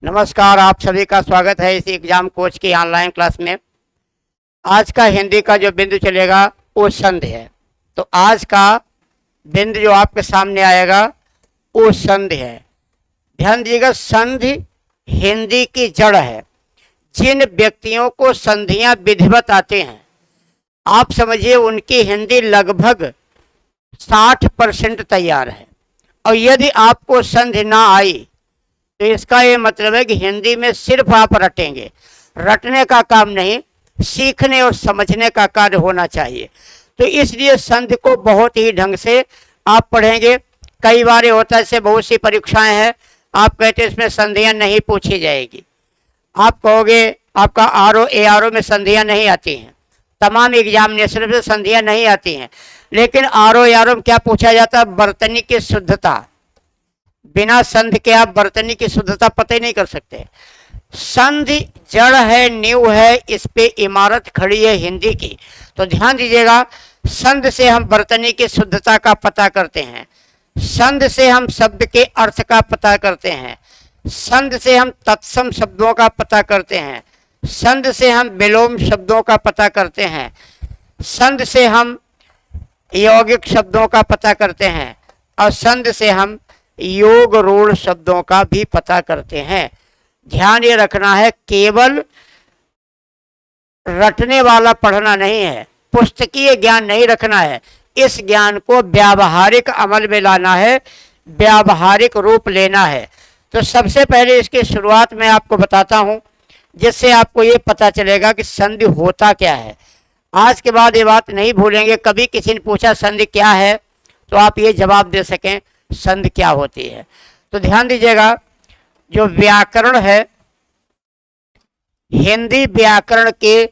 नमस्कार, आप सभी का स्वागत है इसी एग्जाम कोच की ऑनलाइन क्लास में। आज का हिंदी का जो बिंदु चलेगा वो संधि है। तो आज का बिंदु जो आपके सामने आएगा वो संधि है। ध्यान दीजिएगा, संधि हिंदी की जड़ है। जिन व्यक्तियों को संधियां विधिवत आते हैं, आप समझिए उनकी हिंदी लगभग 60% तैयार है। और यदि आपको संधि ना आई तो इसका ये मतलब है कि हिंदी में सिर्फ आप रटेंगे। रटने का काम नहीं, सीखने और समझने का कार्य होना चाहिए। तो इसलिए संधि को बहुत ही ढंग से आप पढ़ेंगे। कई बार ये होता है, जैसे बहुत सी परीक्षाएं हैं, आप कहते हैं इसमें संधियां नहीं पूछी जाएगी। आप कहोगे आपका आरओ एआरओ में संधियां नहीं आती हैं, तमाम एग्जामिनेशन में संधियां नहीं आती हैं, लेकिन आरओ एआरओ में क्या पूछा जाता है? बर्तनी की शुद्धता। बिना संधि के आप बर्तनी की शुद्धता पता ही नहीं कर सकते। संधि जड़ है, नींव है, इस पे इमारत खड़ी है हिंदी की। तो ध्यान दीजिएगा, संधि से हम बर्तनी की शुद्धता का पता करते हैं, संधि से हम शब्द के अर्थ का पता करते हैं, संधि से हम तत्सम शब्दों का पता करते हैं, संधि से हम विलोम शब्दों का पता करते हैं, संधि से हम यौगिक शब्दों का पता करते हैं, और संधि से हम योग रूढ़ शब्दों का भी पता करते हैं। ध्यान ये रखना है, केवल रटने वाला पढ़ना नहीं है, पुस्तकीय ज्ञान नहीं रखना है। इस ज्ञान को व्यावहारिक अमल में लाना है, व्यावहारिक रूप लेना है। तो सबसे पहले इसकी शुरुआत में आपको बताता हूं, जिससे आपको ये पता चलेगा कि संधि होता क्या है। आज के बाद ये बात नहीं भूलेंगे, कभी किसी ने पूछा संधि क्या है तो आप ये जवाब दे सकें संधि क्या होती है। तो ध्यान दीजिएगा, जो व्याकरण है, हिंदी व्याकरण के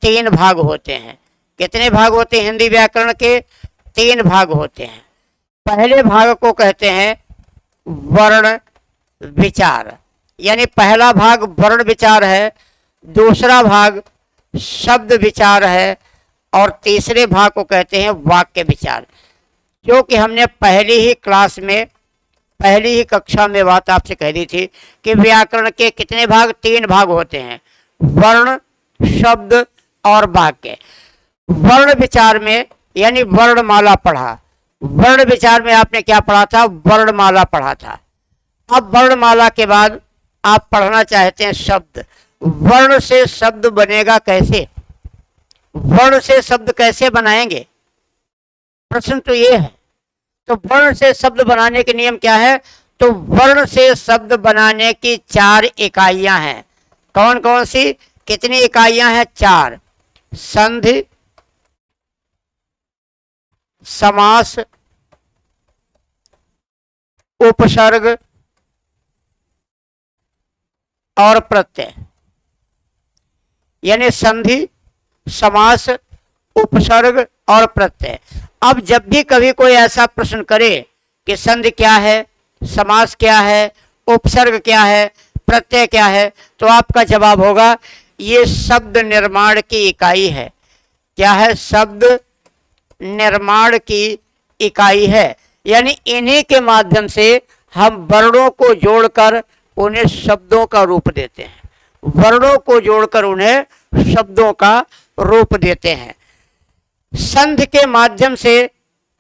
3 भाग होते हैं। कितने भाग होते हैं हिंदी व्याकरण के? 3 भाग होते हैं। पहले भाग को कहते हैं वर्ण विचार, यानी पहला भाग वर्ण विचार है, दूसरा भाग शब्द विचार है, और तीसरे भाग को कहते हैं वाक्य विचार। क्योंकि हमने पहली ही क्लास में, पहली ही कक्षा में बात आपसे कह दी थी कि व्याकरण के कितने भाग? 3 भाग होते हैं, वर्ण, शब्द और वाक्य। वर्ण विचार में यानी वर्णमाला पढ़ा। वर्ण विचार में आपने क्या पढ़ा था? वर्णमाला पढ़ा था। अब वर्णमाला के बाद आप पढ़ना चाहते हैं शब्द। वर्ण से शब्द बनेगा कैसे? वर्ण से शब्द कैसे बनाएंगे? प्रश्न तो ये है। तो वर्ण से शब्द बनाने के नियम क्या है? तो वर्ण से शब्द बनाने की 4 इकाइयां हैं। कौन कौन सी, कितनी इकाइयां हैं? 4। संधि, समास, उपसर्ग और प्रत्यय। यानी संधि, समास, उपसर्ग और प्रत्यय। अब जब भी कभी कोई ऐसा प्रश्न करे कि संधि क्या है, समास क्या है, उपसर्ग क्या है, प्रत्यय क्या है, तो आपका जवाब होगा ये शब्द निर्माण की इकाई है। क्या है? शब्द निर्माण की इकाई है। यानी इन्हीं के माध्यम से हम वर्णों को जोड़कर उन्हें शब्दों का रूप देते हैं, वर्णों को जोड़कर उन्हें शब्दों का रूप देते हैं। संधि के माध्यम से,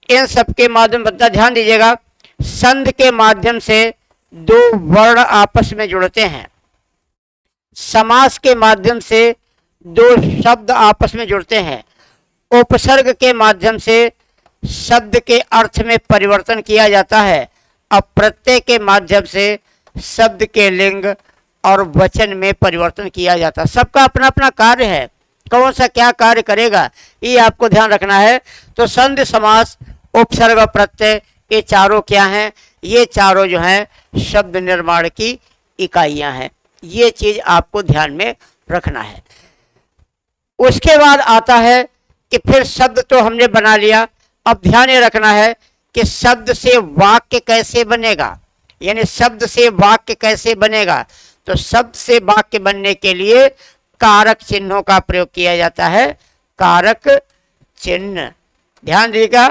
इन सब के माध्यम, बता ध्यान दीजिएगा, संधि के माध्यम से 2 वर्ण आपस में जुड़ते हैं, समास के माध्यम से 2 शब्द आपस में जुड़ते हैं, उपसर्ग के माध्यम से शब्द के अर्थ में परिवर्तन किया जाता है, और प्रत्यय के माध्यम से शब्द के लिंग और वचन में परिवर्तन किया जाता है। सबका अपना अपना कार्य है, कौन सा क्या कार्य करेगा ये आपको ध्यान रखना है। तो संधि, समास, उपसर्ग और प्रत्यय, ये चारों क्या हैं? ये चारों जो हैं शब्द निर्माण की इकाइयां हैं। ये चीज आपको ध्यान में रखना है। उसके बाद आता है कि फिर शब्द तो हमने बना लिया, अब ध्यान ये रखना है कि शब्द से वाक्य कैसे बनेगा, यानी शब्द से वाक्य कैसे बनेगा। तो शब्द से वाक्य बनने के लिए कारक चिन्हों का प्रयोग किया जाता है। कारक चिन्ह, ध्यान दीजिएगा,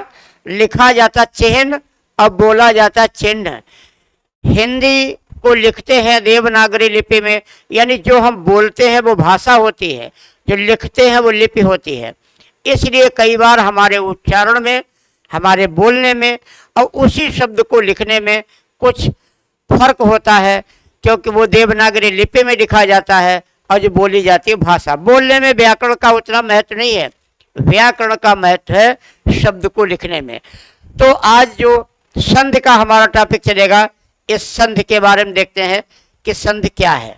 लिखा जाता चिन्ह, अब बोला जाता चिन्ह। हिंदी को लिखते हैं देवनागरी लिपि में, यानी जो हम बोलते हैं वो भाषा होती है, जो लिखते हैं वो लिपि होती है। इसलिए कई बार हमारे उच्चारण में, हमारे बोलने में और उसी शब्द को लिखने में कुछ फर्क होता है, क्योंकि वो देवनागरी लिपि में लिखा जाता है और जो बोली जाती है भाषा। बोलने में व्याकरण का उतना महत्व नहीं है, व्याकरण का महत्व है शब्द को लिखने में। तो आज जो संधि का हमारा टॉपिक चलेगा, इस संधि के बारे में देखते हैं कि संधि क्या है।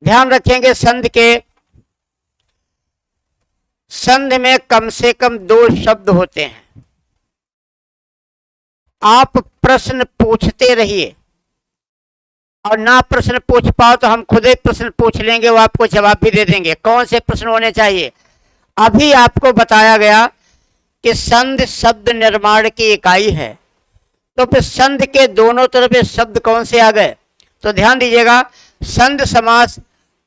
ध्यान रखेंगे संधि में कम से कम 2 शब्द होते हैं। आप प्रश्न पूछते रहिए, और ना प्रश्न पूछ पाओ तो हम खुद एक प्रश्न पूछ लेंगे, वो आपको जवाब भी दे देंगे। कौन से प्रश्न होने चाहिए? अभी आपको बताया गया कि संधि शब्द निर्माण की इकाई है, तो फिर संधि के दोनों तरफ शब्द कौन से आ गए? तो ध्यान दीजिएगा, संधि समास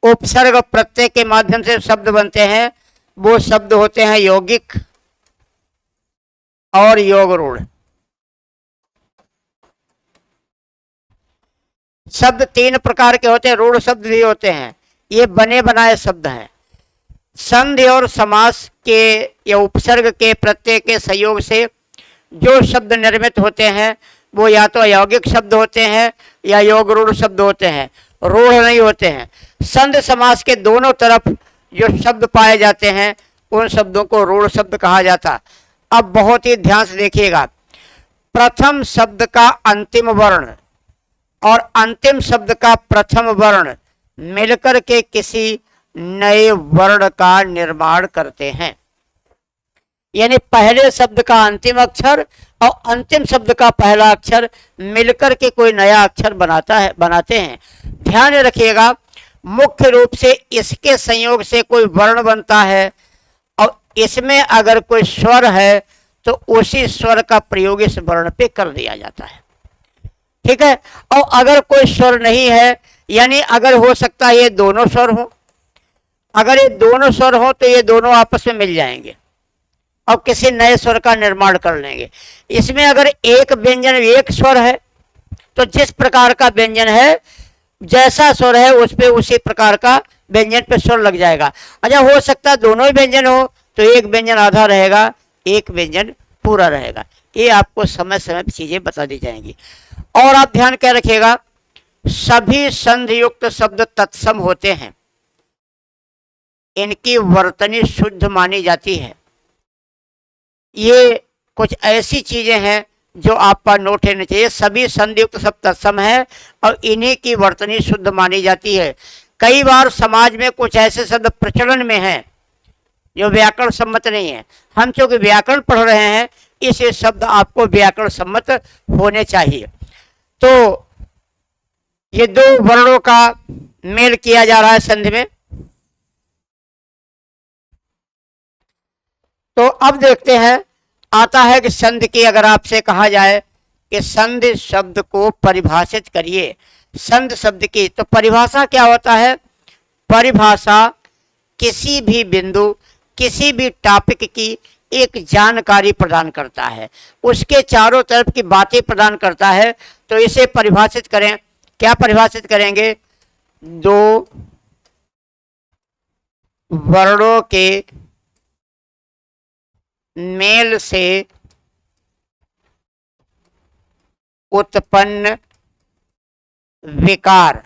उपसर्ग प्रत्यय के माध्यम से शब्द बनते हैं। वो शब्द होते हैं यौगिक और योगरूढ़। शब्द 3 प्रकार के होते हैं, रूढ़ शब्द भी होते हैं, ये बने बनाए शब्द हैं। संधि और समास के या उपसर्ग के प्रत्यय के सहयोग से जो शब्द निर्मित होते हैं वो या तो यौगिक शब्द होते हैं या योगरूढ़ शब्द होते हैं, रूढ़ नहीं होते हैं। संधि समास के दोनों तरफ जो शब्द पाए जाते हैं उन शब्दों को रूढ़ शब्द कहा जाता। अब बहुत ही ध्यान से देखिएगा, प्रथम शब्द का अंतिम वर्ण और अंतिम शब्द का प्रथम वर्ण मिलकर के किसी नए वर्ण का निर्माण करते हैं। यानी पहले शब्द का अंतिम अक्षर और अंतिम शब्द का पहला अक्षर मिलकर के कोई नया अक्षर बनाते हैं। ध्यान रखिएगा, मुख्य रूप से इसके संयोग से कोई वर्ण बनता है, और इसमें अगर कोई स्वर है तो उसी स्वर का प्रयोग इस वर्ण पे कर दिया जाता है। ठीक है, और अगर कोई स्वर नहीं है, यानी अगर हो सकता है ये दोनों स्वर हो, अगर ये दोनों स्वर हो तो ये दोनों आपस में मिल जाएंगे और किसी नए स्वर का निर्माण कर लेंगे। इसमें अगर एक व्यंजन एक स्वर है तो जिस प्रकार का व्यंजन है, जैसा स्वर है उस पे उसी प्रकार का व्यंजन पे स्वर लग जाएगा। अच्छा, हो सकता है दोनों ही व्यंजन हो तो एक व्यंजन आधा रहेगा, एक व्यंजन पूरा रहेगा। ये आपको समय समय पर चीजें बता दी जाएंगी। और आप ध्यान क्या रखिएगा, सभी संधि युक्त शब्द तत्सम होते हैं, इनकी वर्तनी शुद्ध मानी जाती है। ये कुछ ऐसी चीजें हैं जो आप पर नोट रहने चाहिए। सभी संधि युक्त शब्द तत्सम है और इन्हीं की वर्तनी शुद्ध मानी जाती है। कई बार समाज में कुछ ऐसे शब्द प्रचलन में हैं जो व्याकरण सम्मत नहीं है। हम चूंकि व्याकरण पढ़ रहे हैं, इसे शब्द आपको व्याकरण सम्मत होने चाहिए। तो ये 2 वर्णों का मेल किया जा रहा है संधि में। तो अब देखते हैं, आता है कि संधि की अगर आपसे कहा जाए कि संधि शब्द को परिभाषित करिए, संधि शब्द की, तो परिभाषा क्या होता है? परिभाषा किसी भी बिंदु, किसी भी टॉपिक की एक जानकारी प्रदान करता है, उसके चारों तरफ की बातें प्रदान करता है। तो इसे परिभाषित करें, क्या परिभाषित करेंगे? 2 वर्णों के मेल से उत्पन्न विकार,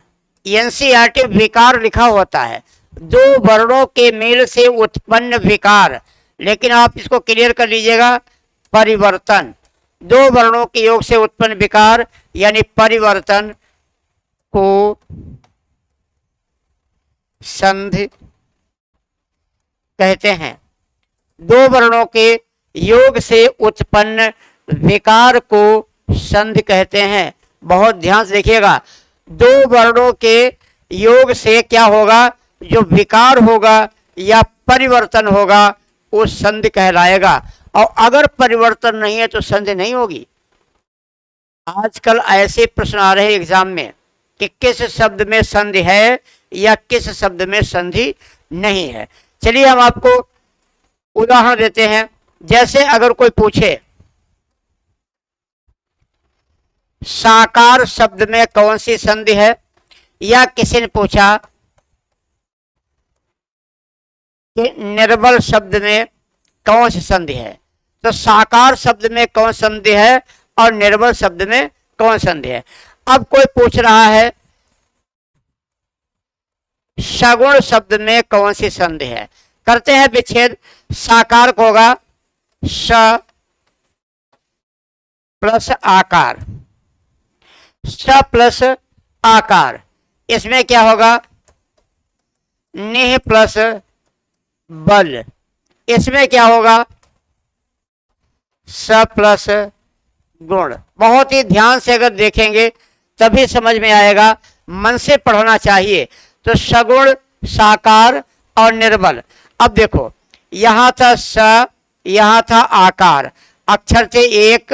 एनसीईआरटी विकार लिखा होता है, 2 वर्णों के मेल से उत्पन्न विकार, लेकिन आप इसको क्लियर कर लीजिएगा, परिवर्तन। 2 वर्णों के योग से उत्पन्न विकार यानी परिवर्तन को संधि कहते हैं। 2 वर्णों के योग से उत्पन्न विकार को संधि कहते हैं। बहुत ध्यान से देखिएगा, 2 वर्णों के योग से क्या होगा? जो विकार होगा या परिवर्तन होगा वो संधि कहलाएगा। और अगर परिवर्तन नहीं है तो संधि नहीं होगी। आजकल ऐसे प्रश्न आ रहे हैं एग्जाम में कि किस शब्द में संधि है या किस शब्द में संधि नहीं है। चलिए हम आपको उदाहरण देते हैं। जैसे अगर कोई पूछे साकार शब्द में कौन सी संधि है, या किसी ने पूछा कि निर्बल शब्द में कौन सी संधि है, तो साकार शब्द में कौन संधि है और निर्बल शब्द में कौन संधि है। अब कोई पूछ रहा है सगुण शब्द में कौन सी संधि है। करते हैं विच्छेद। साकार को होगा स प्लस आकार, स प्लस आकार। इसमें क्या होगा, निह प्लस बल। इसमें क्या होगा, स प्लस गुण। बहुत ही ध्यान से अगर देखेंगे तभी समझ में आएगा, मन से पढ़ना चाहिए। तो सगुण, साकार और निर्बल। अब देखो, यहां था स, यहां था आकार, अक्षर थे 1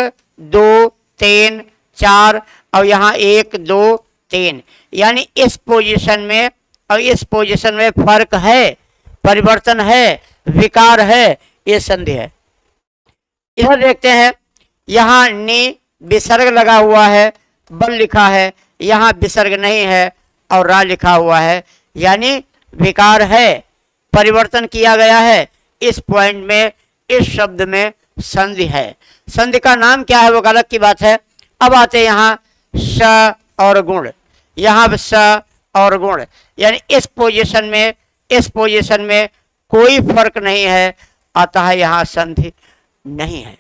2 3 4 और यहां 1 2 3, यानी इस पोजीशन में और इस पोजीशन में फर्क है, परिवर्तन है, विकार है, ये संधि है। इधर देखते हैं, यहां नी विसर्ग लगा हुआ है, बल लिखा है, यहां विसर्ग नहीं है और रा लिखा हुआ है, यानी विकार है, परिवर्तन किया गया है। इस पॉइंट में, इस शब्द में संधि है। संधि का नाम क्या है वो अलग की बात है। अब आते हैं यहाँ स और गुण, यहाँ स और गुण, यानी इस पोजीशन में, इस पोजीशन में कोई फर्क नहीं है, अतः यहाँ संधि नहीं है।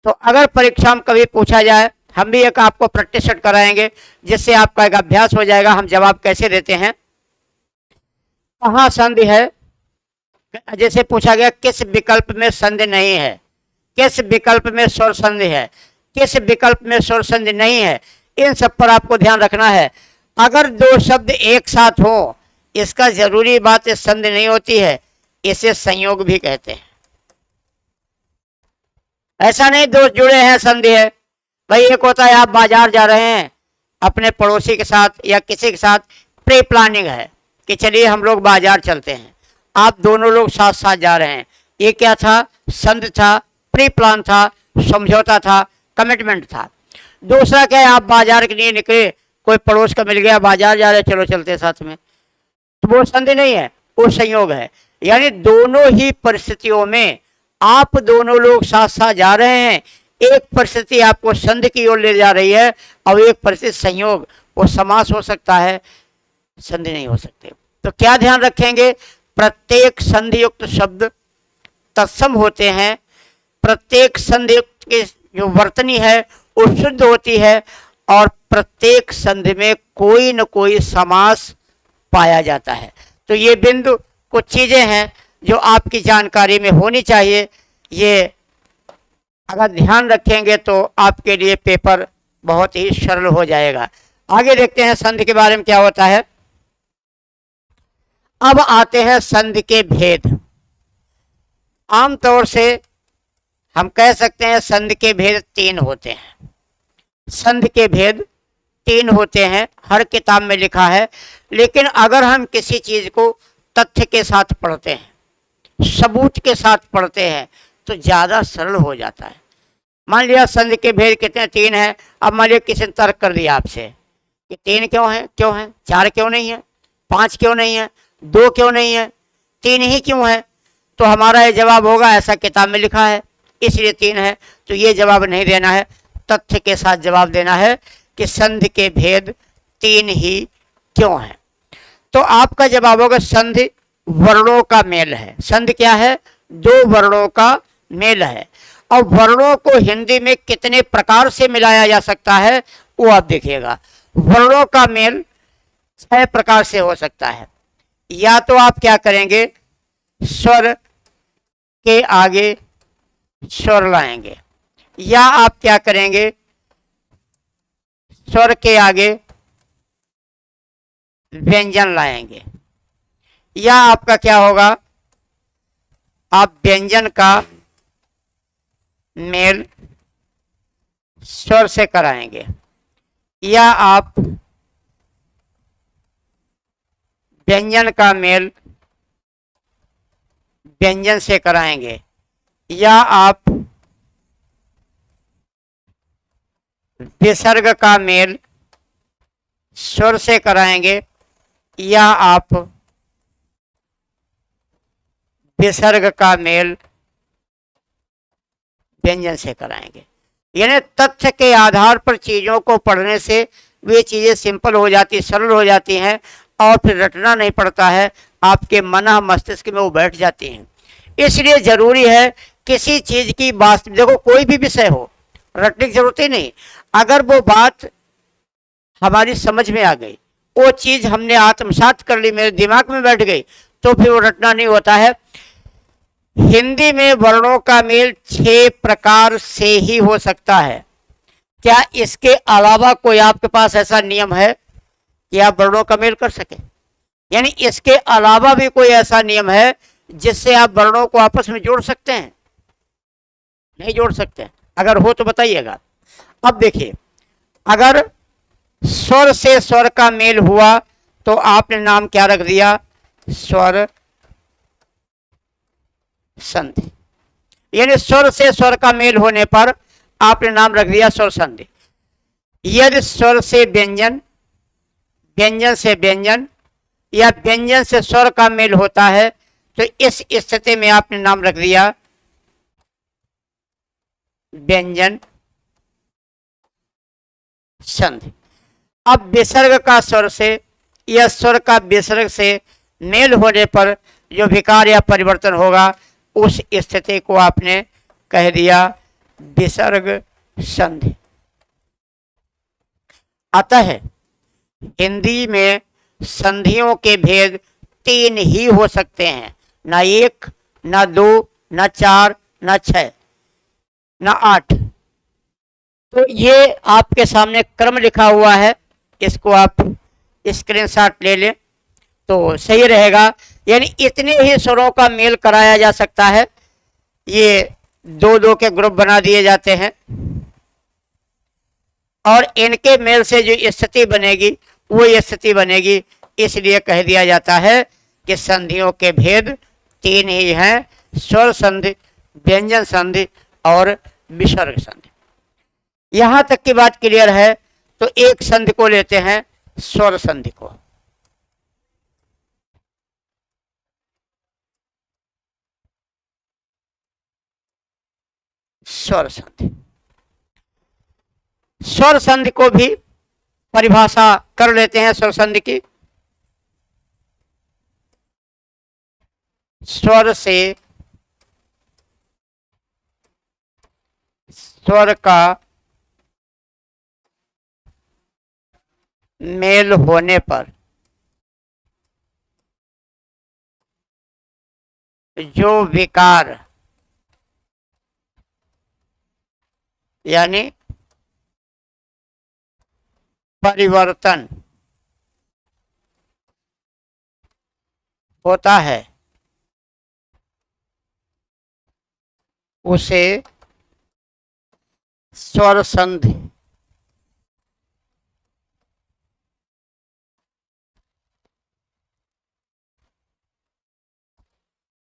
तो अगर परीक्षा में कभी पूछा जाए, हम भी एक आपको प्रैक्टिस सेट कराएंगे जिससे आपका एक अभ्यास हो जाएगा हम जवाब कैसे देते हैं। कहाँ संधि है, जैसे पूछा गया किस विकल्प में संधि नहीं है, किस विकल्प में स्वर संधि है, किस विकल्प में स्वर संधि नहीं है, इन सब पर आपको ध्यान रखना है। अगर दो शब्द एक साथ हो, इसका जरूरी बात संधि नहीं होती है, इसे संयोग भी कहते हैं। ऐसा नहीं दो जुड़े हैं संधि है। भाई एक होता है आप बाजार जा रहे हैं अपने पड़ोसी के साथ या किसी के साथ, प्री प्लानिंग है कि चलिए हम लोग बाजार चलते हैं, आप दोनों लोग साथ साथ जा रहे हैं, ये क्या था, संधि था, प्री प्लान था, समझौता था, कमिटमेंट था। दूसरा क्या है, आप बाजार के लिए निकले, कोई पड़ोस का मिल गया, बाजार जा रहे, चलो चलते साथ में, तो वो संधि नहीं है, वो संयोग है। यानी दोनों ही परिस्थितियों में आप दोनों लोग साथ साथ जा रहे हैं, एक परिस्थिति आपको संधि की ओर ले जा रही है और एक परिस्थिति संयोग, वो समास हो सकता है, संधि नहीं हो सकते। तो क्या ध्यान रखेंगे, प्रत्येक संधि युक्त शब्द तत्सम होते हैं, प्रत्येक संधि युक्त की जो वर्तनी है वो शुद्ध होती है और प्रत्येक संधि में कोई न कोई समास पाया जाता है। तो ये बिंदु कुछ चीजें हैं जो आपकी जानकारी में होनी चाहिए। ये अगर ध्यान रखेंगे तो आपके लिए पेपर बहुत ही सरल हो जाएगा। आगे देखते हैं संधि के बारे में क्या होता है। अब आते हैं संधि के भेद। आमतौर से हम कह सकते हैं संधि के भेद 3 होते हैं। संधि के भेद 3 होते हैं, हर किताब में लिखा है। लेकिन अगर हम किसी चीज को तथ्य के साथ पढ़ते हैं, सबूत के साथ पढ़ते हैं, तो ज्यादा सरल हो जाता है। मान लिया संधि के भेद कितने 3 हैं। अब मान लिया किसी ने तर्क कर दिया आपसे कि 3 क्यों है, 4 क्यों नहीं है, 5 क्यों नहीं है, 2 क्यों नहीं है, 3 ही क्यों है। तो हमारा ये जवाब होगा ऐसा किताब में लिखा है इसलिए 3 है। तो ये जवाब नहीं देना है, तथ्य के साथ जवाब देना है कि संधि के भेद 3 ही क्यों है। तो आपका जवाब होगा संधि वर्णों का मेल है। संधि क्या है, 2 वर्णों का मेल है। और वर्णों को हिंदी में कितने प्रकार से मिलाया जा सकता है वो आप देखिएगा। वर्णों का मेल 6 प्रकार से हो सकता है। या तो आप क्या करेंगे, स्वर के आगे स्वर लाएंगे, या आप क्या करेंगे, स्वर के आगे व्यंजन लाएंगे, या आपका क्या होगा, आप व्यंजन का मेल स्वर से कराएंगे, या आप व्यंजन का मेल व्यंजन से कराएंगे, या आप विसर्ग का मेल स्वर से कराएंगे या आप विसर्ग का मेल व्यंजन से कराएंगे। यानी तथ्य के आधार पर चीजों को पढ़ने से वे चीजें सिंपल हो जाती, सरल हो जाती हैं और फिर रटना नहीं पड़ता है, आपके मन मस्तिष्क में वो बैठ जाती हैं। इसलिए जरूरी है किसी चीज की बात, देखो कोई भी विषय हो रटने की जरूरत ही नहीं, अगर वो बात हमारी समझ में आ गई, वो चीज हमने आत्मसात कर ली, मेरे दिमाग में बैठ गई, तो फिर वो रटना नहीं होता है। हिंदी में वर्णों का मेल 6 प्रकार से ही हो सकता है। क्या इसके अलावा कोई आपके पास ऐसा नियम है कि आप वर्णों का मेल कर सके? यानी इसके अलावा भी कोई ऐसा नियम है जिससे आप वर्णों को आपस में जोड़ सकते हैं? नहीं जोड़ सकते। अगर हो तो बताइएगा। अब देखिए, अगर स्वर से स्वर का मेल हुआ तो आपने नाम क्या रख दिया? स्वर संधि। यानी स्वर से स्वर का मेल होने पर आपने नाम रख दिया स्वर संधि। यदि स्वर से व्यंजन, व्यंजन से व्यंजन या व्यंजन से स्वर का मेल होता है तो इस स्थिति में आपने नाम रख दिया व्यंजन संधि। अब विसर्ग का स्वर से या स्वर का विसर्ग से मेल होने पर जो विकार या परिवर्तन होगा उस स्थिति को आपने कह दिया विसर्ग संधि। अतः हिंदी में संधियों के भेद 3 ही हो सकते हैं, ना 1, ना 2, ना 4, ना 6, ना 8। तो ये आपके सामने क्रम लिखा हुआ है, इसको आप स्क्रीनशॉट ले लें तो सही रहेगा। यानी इतने ही स्वरों का मेल कराया जा सकता है। ये 2-2 के ग्रुप बना दिए जाते हैं और इनके मेल से जो स्थिति बनेगी वो स्थिति बनेगी। इसलिए कह दिया जाता है कि संधियों के भेद 3 ही हैं, स्वर संधि, व्यंजन संधि और विसर्ग संधि। यहां तक की बात क्लियर है तो एक संधि को लेते हैं, स्वर संधि को। स्वर संधि, स्वर संधि को भी परिभाषा कर लेते हैं। स्वर संधि की, स्वर से स्वर का मेल होने पर जो विकार यानी परिवर्तन होता है उसे स्वर संधि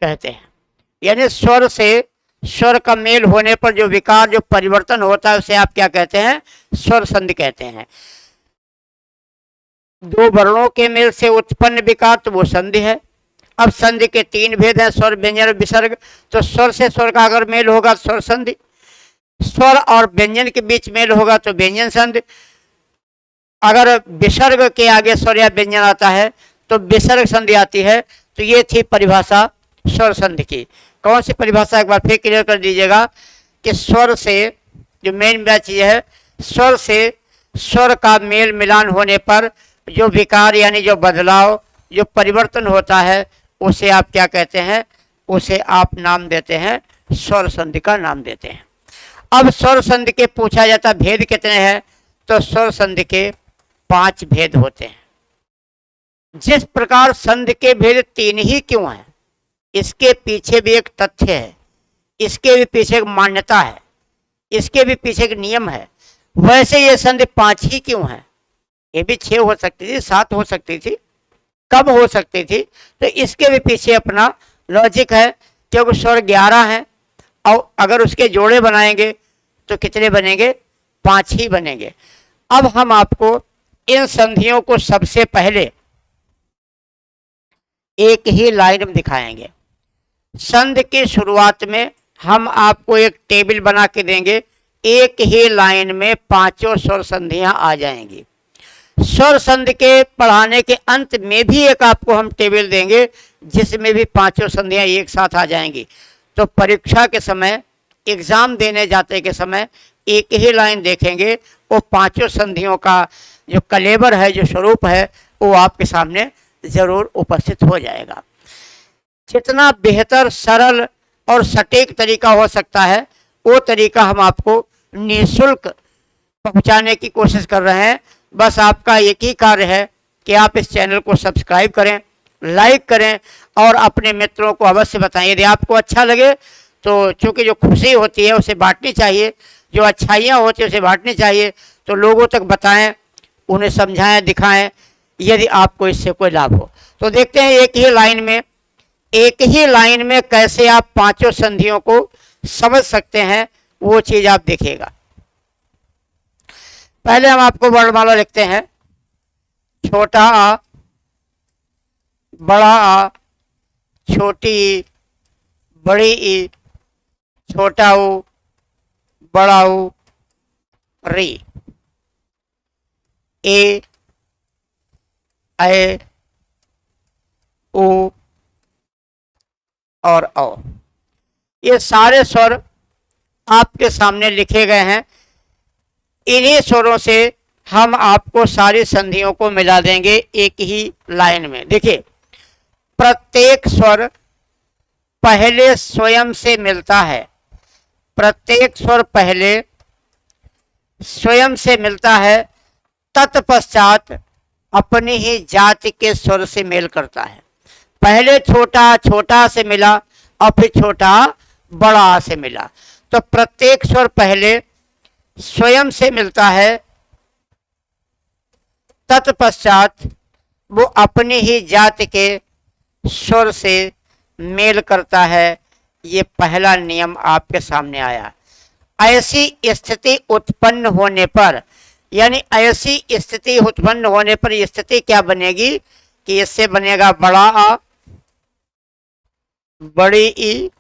कहते हैं। यानी स्वर से स्वर का मेल होने पर जो विकार, जो परिवर्तन होता है उसे आप क्या कहते हैं? स्वर संधि कहते हैं। 2 वर्णों के मेल से उत्पन्न विकार तो वो संधि है। अब संधि के 3 भेद हैं, स्वर, व्यंजन और विसर्ग। तो स्वर से स्वर का अगर मेल होगा तो स्वर संधि, स्वर और व्यंजन के बीच मेल होगा तो व्यंजन संधि, अगर विसर्ग के आगे स्वर या व्यंजन आता है तो विसर्ग संधि आती है। तो ये थी परिभाषा स्वर संधि की। कौन सी परिभाषा, एक बार फिर क्लियर कर दीजिएगा कि स्वर से, जो मेन चीज है, स्वर से स्वर का मेल मिलान होने पर जो विकार यानी जो बदलाव, जो परिवर्तन होता है उसे आप क्या कहते हैं? उसे आप नाम देते हैं, स्वर संधि का नाम देते हैं। अब स्वर संधि के पूछा जाता भेद कितने हैं, तो स्वर संधि के 5 भेद होते हैं। जिस प्रकार संधि के भेद 3 ही क्यों हैं, इसके पीछे भी एक तथ्य है, इसके भी पीछे एक मान्यता है, इसके भी पीछे एक नियम है। वैसे ये संधि 5 ही क्यों है? ये भी 6 हो सकती थी, 7 हो सकती थी, कम हो सकती थी। तो इसके भी पीछे अपना लॉजिक है, क्योंकि स्वर 11 हैं और अगर उसके जोड़े बनाएंगे तो कितने बनेंगे? 5 ही बनेंगे। अब हम आपको इन संधियों को सबसे पहले एक ही लाइन में दिखाएंगे। संधि की शुरुआत में हम आपको एक टेबल बना के देंगे, एक ही लाइन में पांचों स्वर संधियां आ जाएंगी। स्वर संधि के पढ़ाने के अंत में भी एक आपको हम टेबल देंगे जिसमें भी पांचों संधियां एक साथ आ जाएंगी। तो परीक्षा के समय, एग्जाम देने जाते के समय एक ही लाइन देखेंगे, वो पांचों संधियों का जो कलेवर है, जो स्वरूप है, वो आपके सामने जरूर उपस्थित हो जाएगा। जितना बेहतर, सरल और सटीक तरीका हो सकता है वो तरीका हम आपको निःशुल्क पहुंचाने की कोशिश कर रहे हैं। बस आपका एक ही कार्य है कि आप इस चैनल को सब्सक्राइब करें, लाइक करें और अपने मित्रों को अवश्य बताएं। यदि आपको अच्छा लगे तो चूँकि जो खुशी होती है उसे बांटनी चाहिए, जो अच्छाइयाँ होती है उसे बांटनी चाहिए। तो लोगों तक बताएं, उन्हें समझाएं, दिखाएं, यदि आपको इससे कोई लाभ हो। तो देखते हैं एक ही लाइन में कैसे आप पांचों संधियों को समझ सकते हैं, वो चीज आप देखिएगा। पहले हम आपको वर्णमाला लिखते हैं। छोटा आ, बड़ा आ, छोटी ई, बड़ी ई, छोटा ऊ, बड़ा ऊ, री, ए, ऐ, ऊ और औ। ये सारे स्वर आपके सामने लिखे गए हैं। इन्हीं स्वरों से हम आपको सारी संधियों को मिला देंगे एक ही लाइन में। देखिए, प्रत्येक स्वर पहले स्वयं से मिलता है, प्रत्येक स्वर पहले स्वयं से मिलता है, तत्पश्चात अपनी ही जाति के स्वर से मेल करता है। पहले छोटा छोटा से मिला और फिर छोटा बड़ा से मिला। तो प्रत्येक स्वर पहले स्वयं से मिलता है, तत्पश्चात वो अपनी ही जाति के स्वर से मेल करता है। ये पहला नियम आपके सामने आया। ऐसी स्थिति उत्पन्न होने पर, यानी ऐसी स्थिति उत्पन्न होने पर ये स्थिति क्या बनेगी कि इससे बनेगा बड़ा आ, बड़ी ई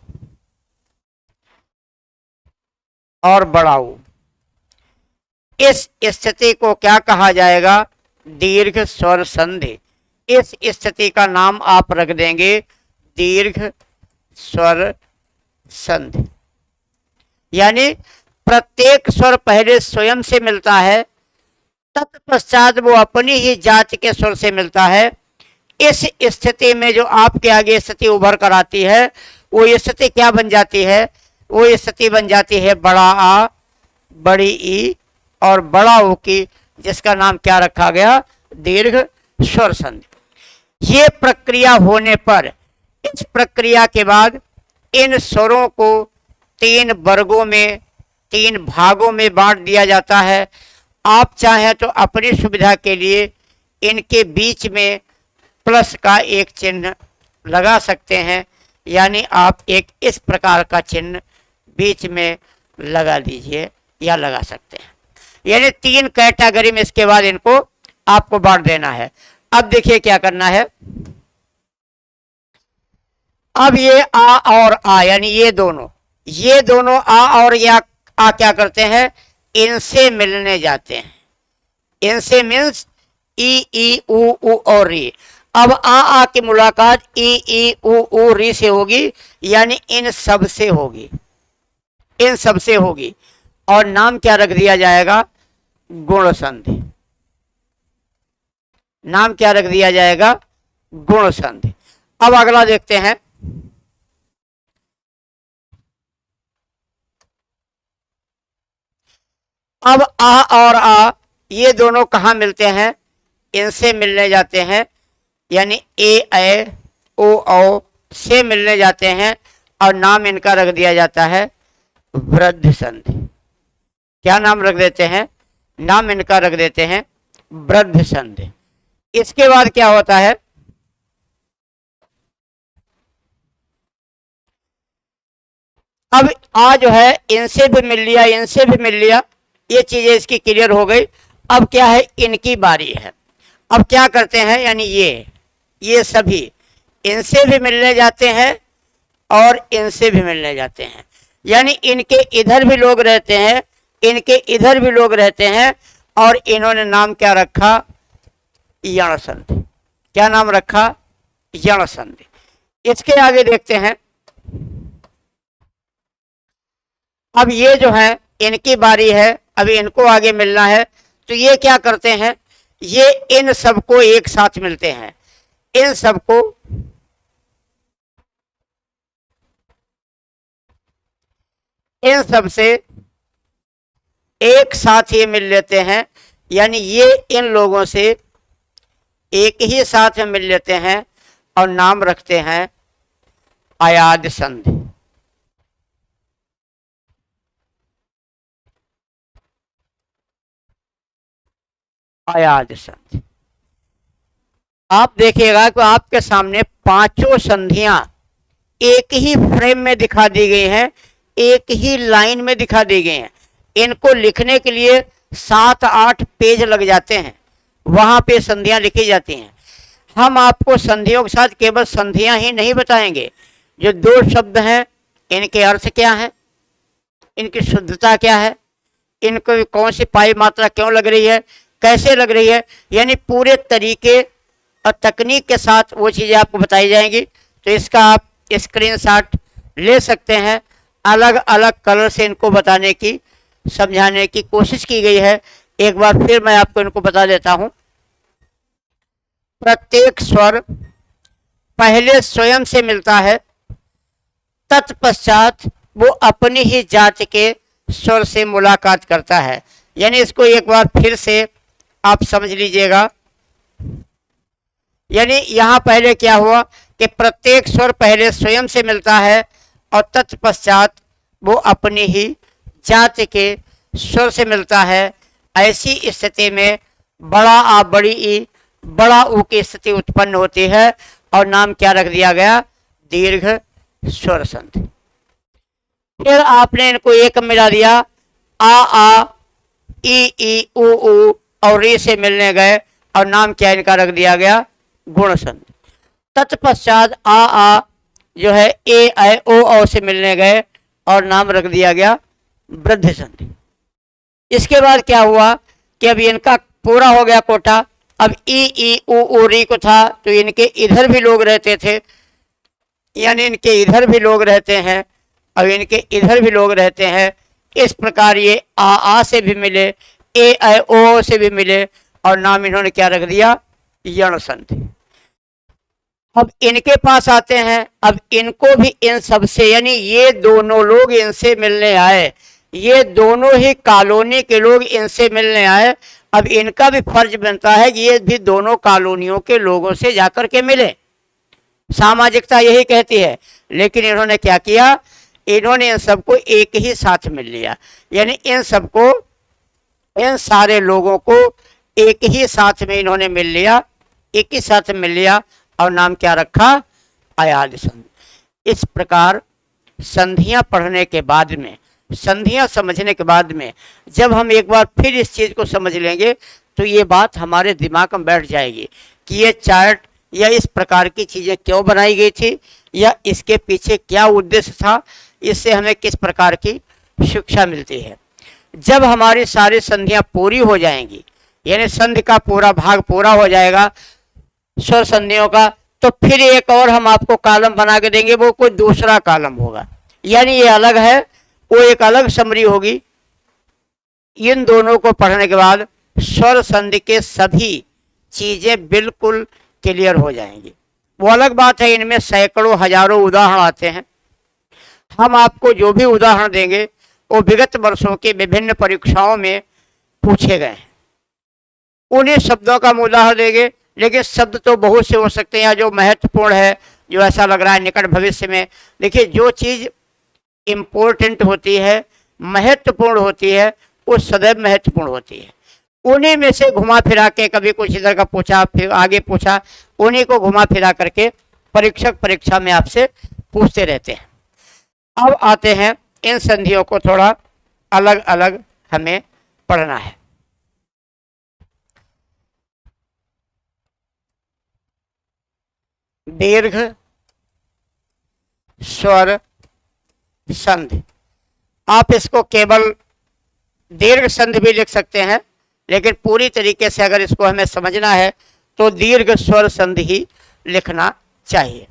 और बड़ा ऊ। इस स्थिति को क्या कहा जाएगा? दीर्घ स्वर संधि। इस स्थिति का नाम आप रख देंगे दीर्घ स्वर संधि। यानी प्रत्येक स्वर पहले स्वयं से मिलता है, तत्पश्चात वो अपनी ही जाति के स्वर से मिलता है। इस स्थिति में जो आपके आगे स्थिति उभर कर आती है, वो स्थिति क्या बन जाती है? वो स्थिति बन जाती है बड़ा आ, बड़ी ई और बड़ा ऊ की, जिसका नाम क्या रखा गया? दीर्घ स्वर संधि। ये प्रक्रिया होने पर, इस प्रक्रिया के बाद इन स्वरों को 3 वर्गों में, 3 भागों में बांट दिया जाता है। आप चाहें तो अपनी सुविधा के लिए इनके बीच में प्लस का एक चिन्ह लगा सकते हैं, यानी आप एक इस प्रकार का चिन्ह बीच में लगा दीजिए या लगा सकते हैं। यानी 3 कैटेगरी में इसके बाद इनको आपको बांट देना है। अब देखिए क्या करना है। अब ये आ और आ, यानी ये दोनों आ और या आ क्या करते हैं? इनसे मिलने जाते हैं। इनसे मीन्स ई ऊ और री। अब आ की मुलाकात ई ऊ री से होगी, यानी इन सब से होगी, इन सब से होगी। और नाम क्या रख दिया जाएगा? गुण संधि। नाम क्या रख दिया जाएगा? गुण संधि। अब अगला देखते हैं। अब आ और आ ये दोनों कहाँ मिलते हैं? इनसे मिलने जाते हैं, यानी ए ऐ ओ औ से मिलने जाते हैं और नाम इनका रख दिया जाता है वृद्ध संधि। क्या नाम रख देते हैं? नाम इनका रख देते हैं वृद्ध संधि। इसके बाद क्या होता है? अब आ जो है इनसे भी मिल लिया, इनसे भी मिल लिया, ये चीजें इसकी क्लियर हो गई। अब क्या है, इनकी बारी है। अब क्या करते हैं, यानी ये सभी इनसे भी मिलने जाते हैं और इनसे भी मिलने जाते हैं, यानी इनके इधर भी लोग रहते हैं, इनके इधर भी लोग रहते हैं, और इन्होंने नाम क्या रखा, यणसंधि। क्या नाम रखा, यणसंधि। इसके आगे देखते हैं। अब ये जो है इनकी बारी है, अभी इनको आगे मिलना है, तो ये क्या करते हैं, ये इन सबको एक साथ मिलते हैं, इन सबको इन सब से एक साथ ये मिल लेते हैं, यानी ये इन लोगों से एक ही साथ में मिल लेते हैं और नाम रखते हैं अयाद संधि। अयाद संधि। आप देखिएगा कि आपके सामने पांचों संधियां एक ही फ्रेम में दिखा दी गई हैं, एक ही लाइन में दिखा दी गई हैं। इनको लिखने के लिए 7-8 पेज लग जाते हैं, वहां पे संधियां लिखी जाती हैं। हम आपको संधियों के साथ केवल संधियां ही नहीं बताएंगे, जो दो शब्द हैं इनके अर्थ क्या है, इनकी शुद्धता क्या है, इनको कौन सी पाई मात्रा क्यों लग रही है, कैसे लग रही है, यानी पूरे तरीके और तकनीक के साथ वो चीज़ें आपको बताई जाएंगी। तो इसका आप स्क्रीनशॉट ले सकते हैं। अलग अलग कलर से इनको बताने की, समझाने की कोशिश की गई है। एक बार फिर मैं आपको इनको बता देता हूं। प्रत्येक स्वर पहले स्वयं से मिलता है, तत्पश्चात वो अपनी ही जाति के स्वर से मुलाकात करता है। यानी इसको एक बार फिर से आप समझ लीजिएगा। यानी यहां पहले क्या हुआ कि प्रत्येक स्वर पहले स्वयं से मिलता है और तत्पश्चात वो अपनी ही जाति के स्वर से मिलता है। ऐसी स्थिति में बड़ा आ बड़ी ई बड़ा ऊ की स्थिति उत्पन्न होती है और नाम क्या रख दिया गया, दीर्घ स्वर संधि। फिर आपने इनको एक मिला दिया, आ ई ऊ और री से मिलने गए और नाम क्या इनका रख दिया गया, गुण संधि। तत्पश्चात आ जो है ए ऐ ओ से मिलने गए और नाम रख दिया गया वृद्धि संधि। इसके बाद क्या हुआ कि अब इनका पूरा हो गया कोटा। अब ई ऊ री को था तो इनके इधर भी लोग रहते थे, यानी इनके इधर भी लोग रहते हैं, अब इनके इधर भी लोग रहते हैं। इस प्रकार ये आ से भी मिले, ए ऐ ओ से भी मिले और नाम इन्होंने क्या रख दिया, यण संधि। अब इनके पास आते हैं। अब इनको भी इन सब से, यानी ये दोनों लोग इनसे मिलने आए, ये दोनों ही कॉलोनी के लोग इनसे मिलने आए। अब इनका भी फर्ज बनता है कि ये भी दोनों कॉलोनियों के लोगों से जाकर के मिले, सामाजिकता यही कहती है। लेकिन इन्होंने क्या किया, इन्होंने इन सबको एक ही साथ मिल लिया, यानी इन सबको, इन सारे लोगों को एक ही साथ में इन्होंने मिल लिया, एक ही साथ मिल लिया और नाम क्या रखा, अयाद संधि। इस प्रकार संधियां पढ़ने के बाद में, संधियां समझने के बाद में जब हम एक बार फिर इस चीज़ को समझ लेंगे तो ये बात हमारे दिमाग में बैठ जाएगी कि ये चार्ट या इस प्रकार की चीज़ें क्यों बनाई गई थी या इसके पीछे क्या उद्देश्य था, इससे हमें किस प्रकार की शिक्षा मिलती है। जब हमारी सारी संधियां पूरी हो जाएंगी, यानी संधि का पूरा भाग पूरा हो जाएगा स्वर संधियों का, तो फिर एक और हम आपको कॉलम बना के देंगे, वो कोई दूसरा कॉलम होगा, यानी ये अलग है, वो एक अलग समरी होगी। इन दोनों को पढ़ने के बाद स्वर संधि के सभी चीजें बिल्कुल क्लियर हो जाएंगी। वो अलग बात है, इनमें सैकड़ों हजारों उदाहरण आते हैं। हम आपको जो भी उदाहरण देंगे वो विगत वर्षों की विभिन्न परीक्षाओं में पूछे गए हैं, उन्हीं शब्दों का हम उदाहरण देंगे। लेकिन शब्द तो बहुत से हो सकते हैं, या जो महत्वपूर्ण है, जो ऐसा लग रहा है निकट भविष्य में। देखिए, जो चीज़ इम्पोर्टेंट होती है, महत्वपूर्ण होती है, वो सदैव महत्वपूर्ण होती है। उन्हीं में से घुमा फिरा के, कभी कुछ इधर का पूछा, फिर आगे पूछा, उन्हीं को घुमा फिरा करके परीक्षक परीक्षा में आपसे पूछते रहते हैं। अब आते हैं इन संधियों को थोड़ा अलग अलग हमें पढ़ना है। दीर्घ स्वर संधि, आप इसको केवल दीर्घ संधि भी लिख सकते हैं, लेकिन पूरी तरीके से अगर इसको हमें समझना है तो दीर्घ स्वर संधि ही लिखना चाहिए।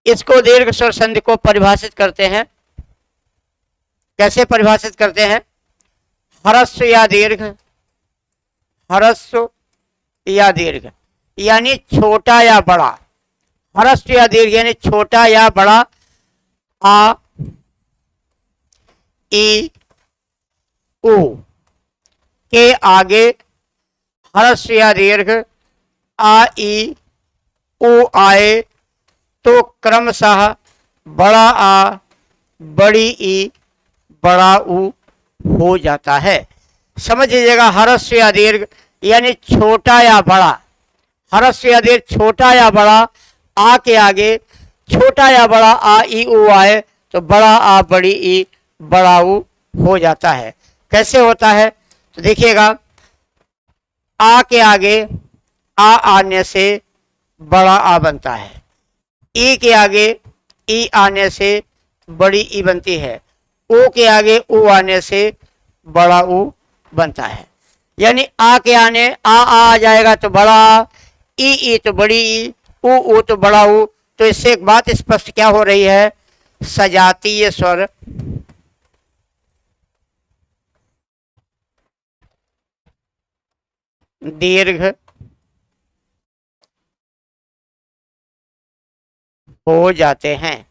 इसको दीर्घ स्वर संधि को परिभाषित करते हैं, कैसे परिभाषित करते हैं? ह्रस्व या दीर्घ, ह्रस्व या दीर्घ यानी छोटा या बड़ा, ह्रस्व या दीर्घ यानी छोटा या बड़ा, आ ई उ के आगे ह्रस्व या दीर्घ आ ई उ आए तो क्रमशः बड़ा आ, बड़ी ई, बड़ा उ हो जाता है। समझ लीजिएगा, ह्रस्व या दीर्घ यानी छोटा या बड़ा, ह्रस्व या दीर्घ छोटा या बड़ा, आ के आगे छोटा या बड़ा आ ई उ आए तो बड़ा आ, बड़ी ई, बड़ा उ हो जाता है। कैसे होता है तो देखिएगा, आ के आगे आ आने से बड़ा आ बनता है, ई के आगे ई आने से बड़ी ई बनती है, ओ के आगे उ आने से बड़ा उ बनता है। यानी आ के आने आ जाएगा तो बड़ा, ई तो बड़ी ई, उ तो बड़ा उ। तो इससे एक बात स्पष्ट क्या हो रही है, सजातीय स्वर दीर्घ हो जाते हैं।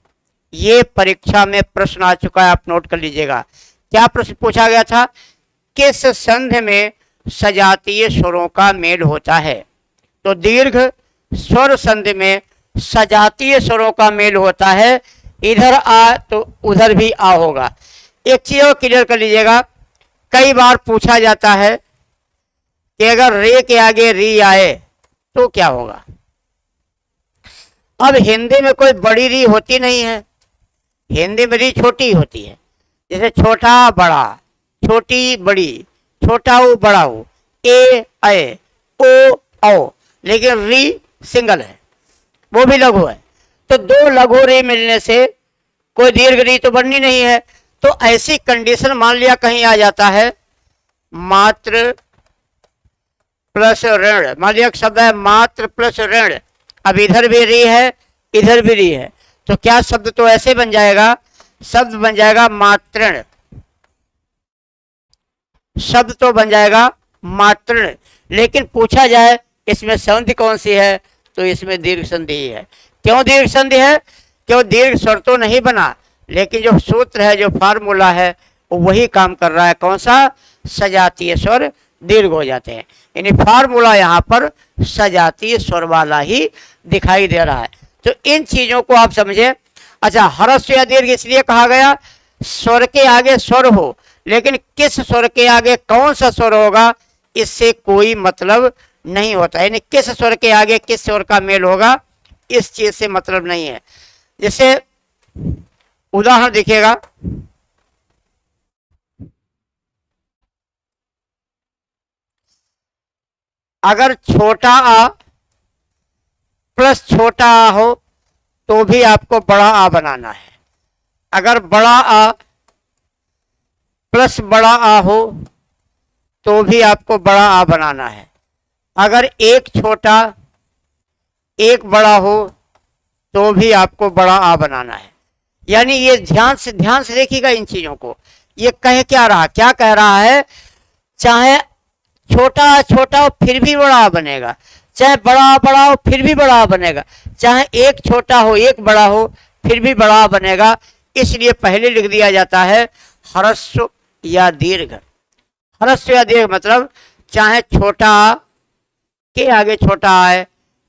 ये परीक्षा में प्रश्न आ चुका है, आप नोट कर लीजिएगा। क्या प्रश्न पूछा गया था? किस संधि में सजातीय स्वरों का मेल होता है? तो दीर्घ स्वर संधि में सजातीय स्वरों का मेल होता है। इधर आ तो उधर भी आ होगा। एक चीज और क्लियर कर लीजिएगा, कई बार पूछा जाता है कि अगर रे के आगे री आए तो क्या होगा। अब हिंदी में कोई बड़ी री होती नहीं है, हिंदी में री छोटी होती है, जैसे छोटा बड़ा, छोटी बड़ी, छोटा ऊ बड़ा ऊ, ए ओ औ, लेकिन री सिंगल है, वो भी लघु है। तो दो लघु री मिलने से कोई दीर्घ री तो बननी नहीं है। तो ऐसी कंडीशन मान लिया कहीं आ जाता है मात्र प्लस ऋण, मान लिया शब्द है मात्र प्लस ऋण, अब इधर भी री है इधर भी री है, तो क्या शब्द तो ऐसे बन जाएगा, शब्द बन जाएगा मातृण, शब्द तो बन जाएगा मातृण। लेकिन पूछा जाए इसमें संधि कौन सी है, तो इसमें दीर्घ संधि ही है। क्यों दीर्घ संधि है? क्यों दीर्घ स्वर तो नहीं बना, लेकिन जो सूत्र है, जो फार्मूला है, वो वही काम कर रहा है। कौन सा? सजातीय स्वर दीर्घ हो जाते हैं। यानी फार्मूला यहाँ पर सजातीय स्वर वाला ही दिखाई दे रहा है। तो इन चीजों को आप समझे। अच्छा, ह्रस्व या दीर्घ इसलिए कहा गया, स्वर के आगे स्वर हो, लेकिन किस स्वर के आगे कौन सा स्वर होगा इससे कोई मतलब नहीं होता। यानी किस स्वर के आगे किस स्वर का मेल होगा, इस चीज से मतलब नहीं है। जैसे उदाहरण देखिएगा, अगर छोटा आ प्लस छोटा आ हो तो भी आपको बड़ा आ बनाना है। अगर बड़ा आ प्लस बड़ा आ हो तो भी आपको बड़ा आ बनाना है। अगर एक छोटा एक बड़ा हो तो भी आपको बड़ा आ बनाना है। यानी ये ध्यान से देखिएगा इन चीजों को। ये कह क्या रहा, क्या कह रहा है, चाहे छोटा छोटा हो फिर भी बड़ा आ बनेगा, चाहे बड़ा बड़ा हो फिर भी बड़ा आ बनेगा, चाहे एक छोटा हो एक बड़ा हो फिर भी बड़ा आ बनेगा। इसलिए पहले लिख दिया जाता है ह्रस्व या दीर्घ। ह्रस्व या दीर्घ मतलब चाहे छोटा आ के आगे छोटा आए,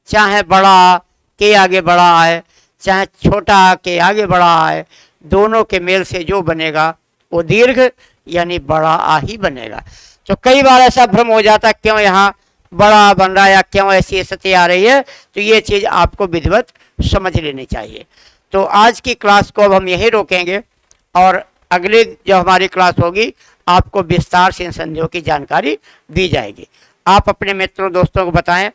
चाहे बड़ा आ के आगे बड़ा आए, चाहे छोटा आ के आगे बड़ा आए, दोनों के मेल से जो बनेगा वो दीर्घ यानी बड़ा आ ही बनेगा। तो कई बार ऐसा भ्रम हो जाता है क्यों यहाँ बड़ा बन रहा है या क्यों ऐसी स्थिति आ रही है, तो ये चीज आपको विधिवत समझ लेनी चाहिए। तो आज की क्लास को अब हम यहीं रोकेंगे और अगली जो हमारी क्लास होगी आपको विस्तार से इन संधियों की जानकारी दी जाएगी। आप अपने मित्रों दोस्तों को बताएं,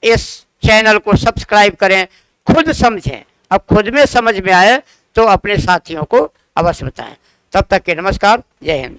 इस चैनल को सब्सक्राइब करें, खुद समझें। अब खुद में समझ में आए तो अपने साथियों को अवश्य बताएं। तब तक के नमस्कार, जय हिंद।